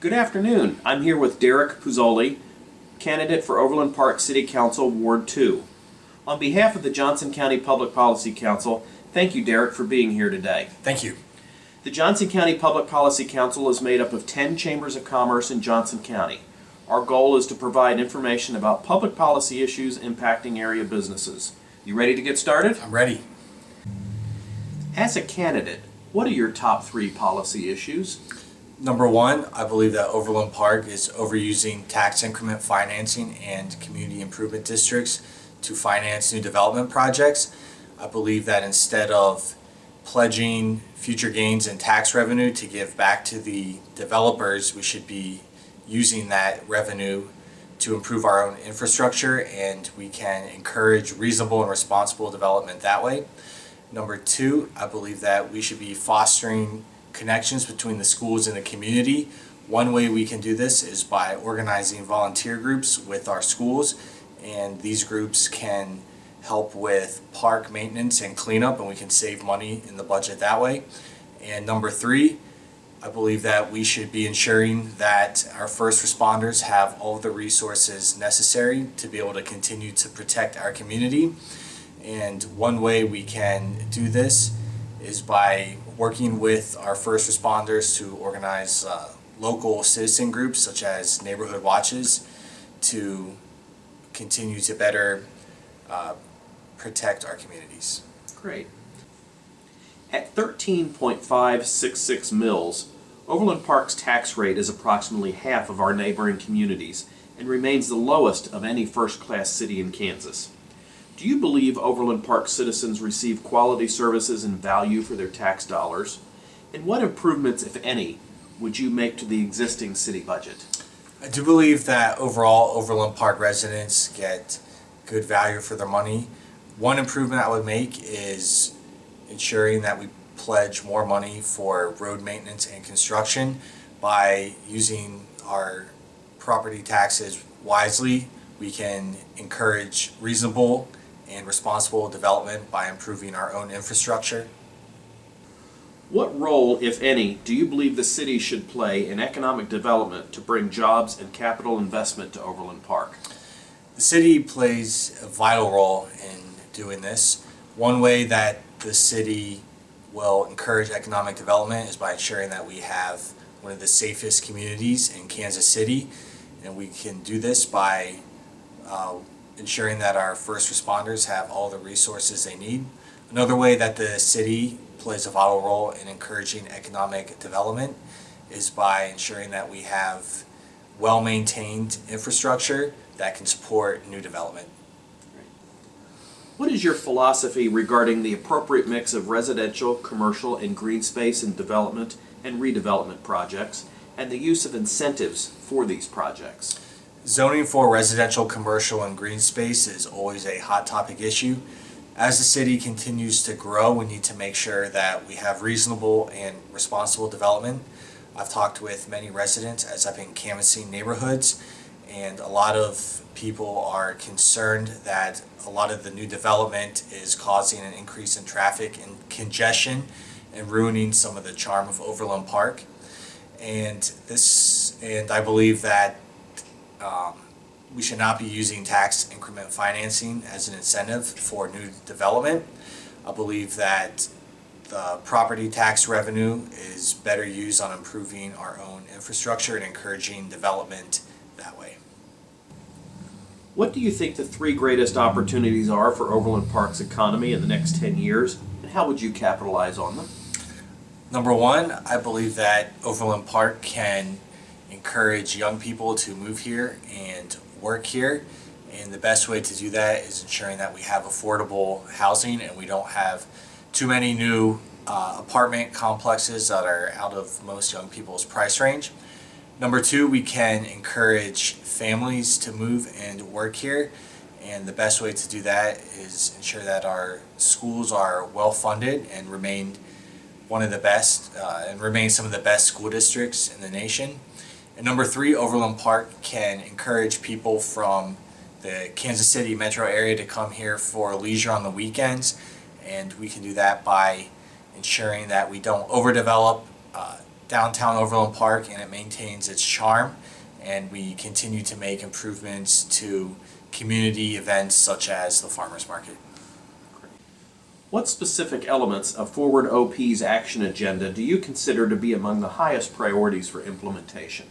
Good afternoon. I'm here with Derek Puzzuoli, candidate for Overland Park City Council Ward 2. On behalf of the Johnson County Public Policy Council, thank you, Derek, for being here today. Thank you. The Johnson County Public Policy Council is made up of 10 chambers of commerce in Johnson County. Our goal is to provide information about public policy issues impacting area businesses. You ready to get started? I'm ready. As a candidate, what are your top 3 policy issues? Number one, I believe that Overland Park is overusing tax increment financing and community improvement districts to finance new development projects. I believe that instead of pledging future gains in tax revenue to give back to the developers, we should be using that revenue to improve our own infrastructure, and we can encourage reasonable and responsible development that way. Number two, I believe that we should be fostering connections between the schools and the community. One way we can do this is by organizing volunteer groups with our schools, and these groups can help with park maintenance and cleanup, and we can save money in the budget that way. And number three, I believe that we should be ensuring that our first responders have all the resources necessary to be able to continue to protect our community. And one way we can do this is by working with our first responders to organize local citizen groups such as neighborhood watches to continue to better protect our communities. Great. At 13.566 mils, Overland Park's tax rate is approximately half of our neighboring communities and remains the lowest of any first-class city in Kansas. Do you believe Overland Park citizens receive quality services and value for their tax dollars? And what improvements, if any, would you make to the existing city budget? I do believe that overall Overland Park residents get good value for their money. One improvement I would make is ensuring that we pledge more money for road maintenance and construction. By using our property taxes wisely, we can encourage reasonable and responsible development by improving our own infrastructure. What role, if any, do you believe the city should play in economic development to bring jobs and capital investment to Overland Park? The city plays a vital role in doing this. One way that the city will encourage economic development is by ensuring that we have one of the safest communities in Kansas City, and we can do this by ensuring that our first responders have all the resources they need. Another way that the city plays a vital role in encouraging economic development is by ensuring that we have well-maintained infrastructure that can support new development. What is your philosophy regarding the appropriate mix of residential, commercial, and green space in development and redevelopment projects, and the use of incentives for these projects? Zoning for residential, commercial, and green space is always a hot topic issue. As the city continues to grow, we need to make sure that we have reasonable and responsible development. I've talked with many residents as I've been canvassing neighborhoods, and a lot of people are concerned that a lot of the new development is causing an increase in traffic and congestion and ruining some of the charm of Overland Park. And I believe that we should not be using tax increment financing as an incentive for new development. I believe that the property tax revenue is better used on improving our own infrastructure and encouraging development that way. What do you think the 3 greatest opportunities are for Overland Park's economy in the next 10 years, and how would you capitalize on them? Number one, I believe that Overland Park can encourage young people to move here and work here, and the best way to do that is ensuring that we have affordable housing and we don't have too many new apartment complexes that are out of most young people's price range. Number two, we can encourage families to move and work here, and the best way to do that is ensure that our schools are well funded and remain one of the best and remain some of the best school districts in the nation. And number three, Overland Park can encourage people from the Kansas City metro area to come here for leisure on the weekends, and we can do that by ensuring that we don't overdevelop downtown Overland Park, and it maintains its charm, and we continue to make improvements to community events such as the farmers market. What specific elements of Forward OP's action agenda do you consider to be among the highest priorities for implementation?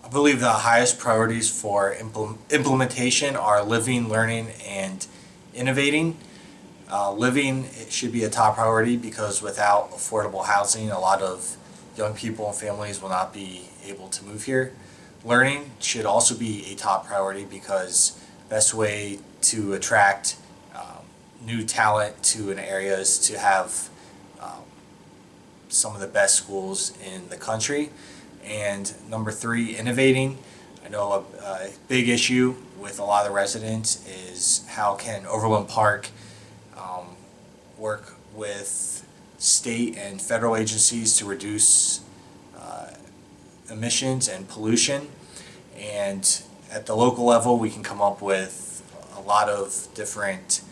I believe the highest priorities for implementation are living, learning, and innovating. Living, it should be a top priority because without affordable housing, a lot of young people and families will not be able to move here. Learning should also be a top priority because the best way to attract new talent to an area is to have some of the best schools in the country. And number three, innovating. I know a big issue with a lot of the residents is how can Overland Park work with state and federal agencies to reduce emissions and pollution. And at the local level, we can come up with a lot of different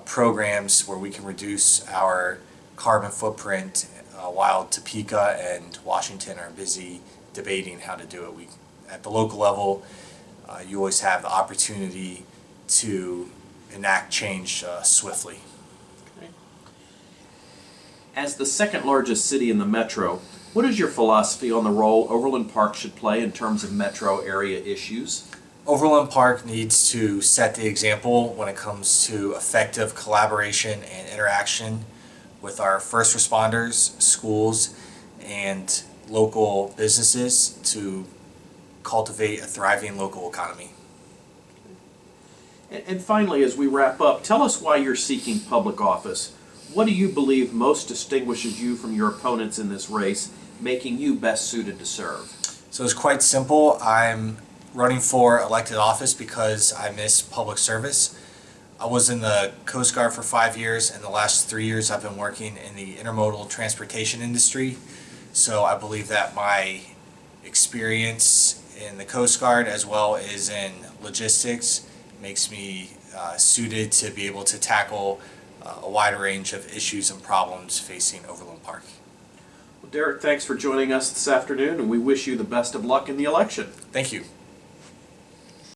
programs where we can reduce our carbon footprint while Topeka and Washington are busy debating how to do it. At the local level, you always have the opportunity to enact change swiftly. As the second largest city in the metro, what is your philosophy on the role Overland Park should play in terms of metro area issues? Overland Park needs to set the example when it comes to effective collaboration and interaction with our first responders, schools, and local businesses to cultivate a thriving local economy. And finally, as we wrap up, tell us why you're seeking public office. What do you believe most distinguishes you from your opponents in this race, making you best suited to serve? So it's quite simple. I'm running for elected office because I miss public service. I was in the Coast Guard for 5 years, and the last 3 years I've been working in the intermodal transportation industry. So I believe that my experience in the Coast Guard as well as in logistics makes me suited to be able to tackle a wide range of issues and problems facing Overland Park. Well, Derek, thanks for joining us this afternoon, and we wish you the best of luck in the election. Thank you.